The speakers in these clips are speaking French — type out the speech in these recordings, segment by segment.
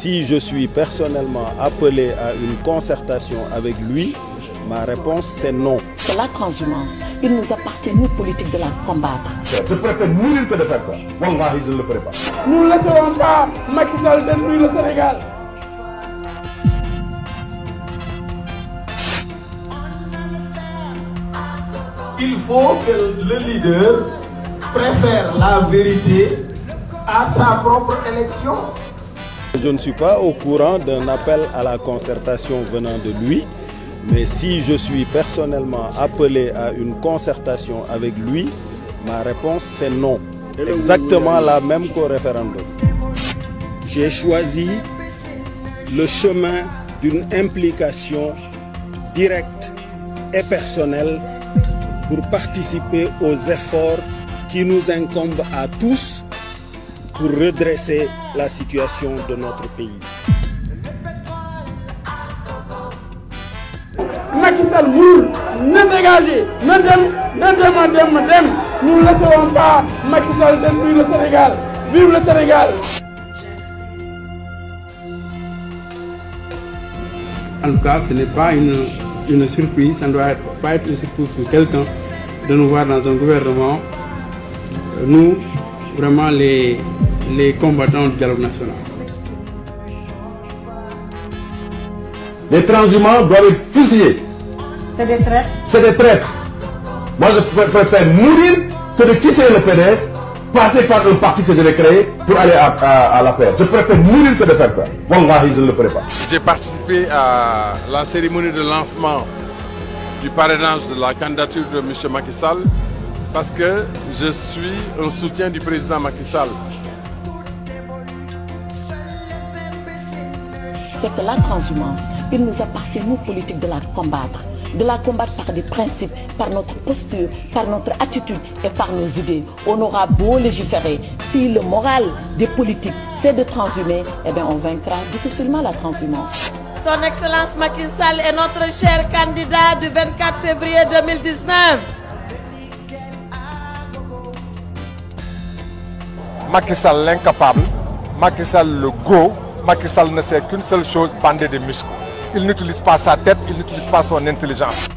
si je suis personnellement appelé à une concertation avec lui, ma réponse c'est non. C'est la transhumance. Il nous appartient, nous, politiques, de la combattre. Je préfère mourir que de faire ça. Wallahi, je ne le ferai pas. Nous ne laisserons pas Macky Sall détruire le Sénégal. Il faut que le leader préfère la vérité à sa propre élection. Je ne suis pas au courant d'un appel à la concertation venant de lui, mais si je suis personnellement appelé à une concertation avec lui, ma réponse c'est non. Exactement la même qu'au référendum. J'ai choisi le chemin d'une implication directe et personnelle pour participer aux efforts qui nous incombent à tous pour redresser la situation de notre pays. Macky Sall mourut, ne dégagez, nous ne laisserons pas Macky Sall détruire le Sénégal. Vive le Sénégal. En tout cas, ce n'est pas une surprise, ça ne doit pas être une surprise pour quelqu'un de nous voir dans un gouvernement, nous, vraiment les combattants du dialogue national. Les transhumants doivent être fusillés. C'est des traîtres. C'est des traîtres. Moi, je préfère mourir que de quitter le PDS, passer par un parti que je vais créer pour aller à la paix. Je préfère mourir que de faire ça. Wallahi, je ne le ferai pas. J'ai participé à la cérémonie de lancement du parrainage de la candidature de M. Macky Sall parce que je suis un soutien du président Macky Sall. C'est que la transhumance, il nous appartient, nous, politiques, de la combattre. De la combattre par des principes, par notre posture, par notre attitude et par nos idées. On aura beau légiférer, si le moral des politiques c'est de transhumer, eh bien on vaincra difficilement la transhumance. Son Excellence Macky Sall est notre cher candidat du 24 février 2019. Macky Sall l'incapable, Macky Sall le go, Macky Sall ne sait qu'une seule chose, bander des muscles. Il n'utilise pas sa tête, il n'utilise pas son intelligence.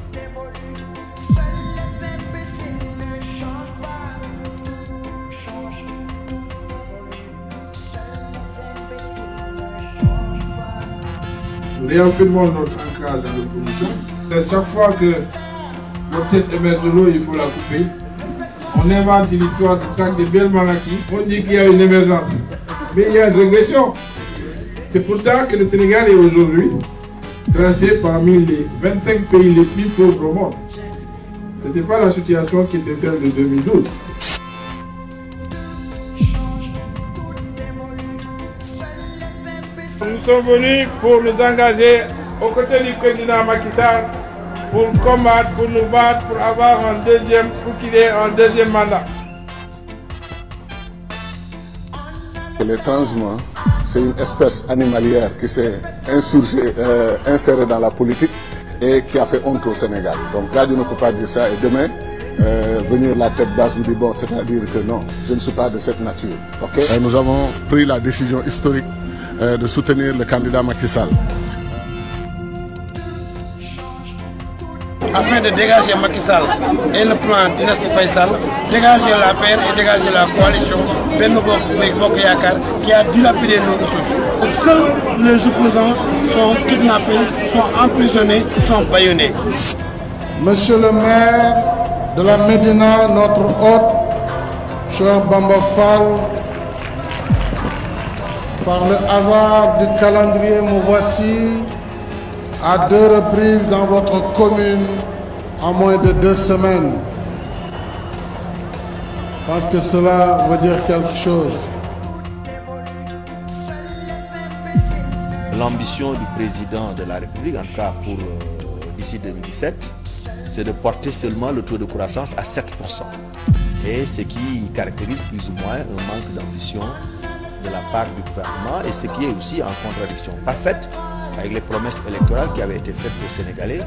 Nous réaffirmons notre ancrage dans l'opposition. Chaque fois que notre tête émerge de l'eau, il faut la couper. On invente une histoire de traque de belles maladies. On dit qu'il y a une émergence. Mais il y a une régression. C'est pour ça que le Sénégal est aujourd'hui classé parmi les 25 pays les plus pauvres au monde. Ce n'était pas la situation qui était celle de 2012. Nous sommes venus pour nous engager aux côtés du président Macky Sall pour combattre, pour nous battre, pour avoir pour qu'il ait un deuxième mandat. Les transhumants, c'est une espèce animalière qui s'est insérée dans la politique et qui a fait honte au Sénégal. Donc Gadio ne peut pas dire ça et demain, venir la tête basse vous dire bon, c'est-à-dire que non, je ne suis pas de cette nature. Okay? Nous avons pris la décision historique de soutenir le candidat Macky Sall. Afin de dégager Macky Sall et le plan Dynastie Faisal, dégager la paix et dégager la coalition Benno Bokk Yakaar qui a dilapidé nos ressources. Donc, seuls les opposants sont kidnappés, sont emprisonnés, sont bâillonnés. Monsieur le maire de la Médina, notre hôte, cher Bamba Fall, par le hasard du calendrier, me voici à 2 reprises dans votre commune en moins de 2 semaines. Parce que cela veut dire quelque chose. L'ambition du président de la République, en tout cas pour d'ici 2017, c'est de porter seulement le taux de croissance à 7%. Et ce qui caractérise plus ou moins un manque d'ambition de la part du gouvernement et ce qui est aussi en contradiction parfaite avec les promesses électorales qui avaient été faites aux Sénégalais.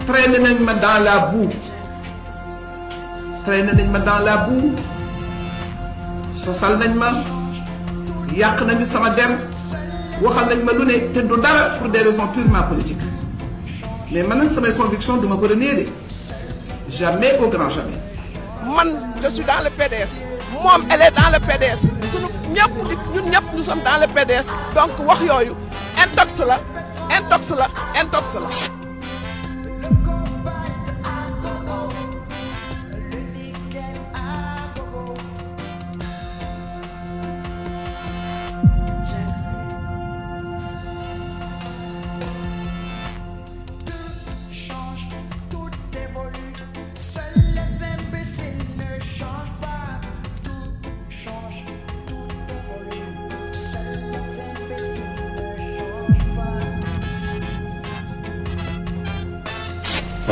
Traîner dans la boue traîné nañ ma dans la boue sosal nañ ma yàq nañu sama der waxal nañ ma lu ne te du dara pour des raisons purement politiques mais man nag samay conviction duma ko renier de jamais au grand jamais. man je suis dans le PDS moom elle est dans le PDS sunu ñëpp ñun ñëpp nous sommes dans le PDS donc wax yooyu intox la intox la intox la.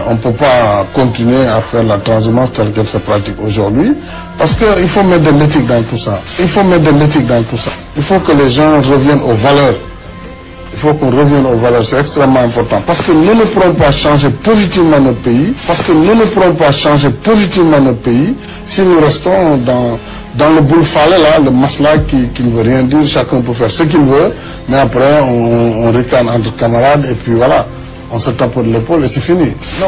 On ne peut pas continuer à faire la transhumance telle qu'elle se pratique aujourd'hui parce qu'il faut mettre de l'éthique dans tout ça. Il faut mettre de l'éthique dans tout ça. Il faut que les gens reviennent aux valeurs. Il faut qu'on revienne aux valeurs, c'est extrêmement important. Parce que nous ne pourrons pas changer positivement notre pays. Parce que nous ne pourrons pas changer positivement notre pays si nous restons dans le boule-falais là, le masla qui ne veut rien dire. Chacun peut faire ce qu'il veut, mais après on ricane entre camarades et puis voilà. On se tape de l'épaule et c'est fini. Non.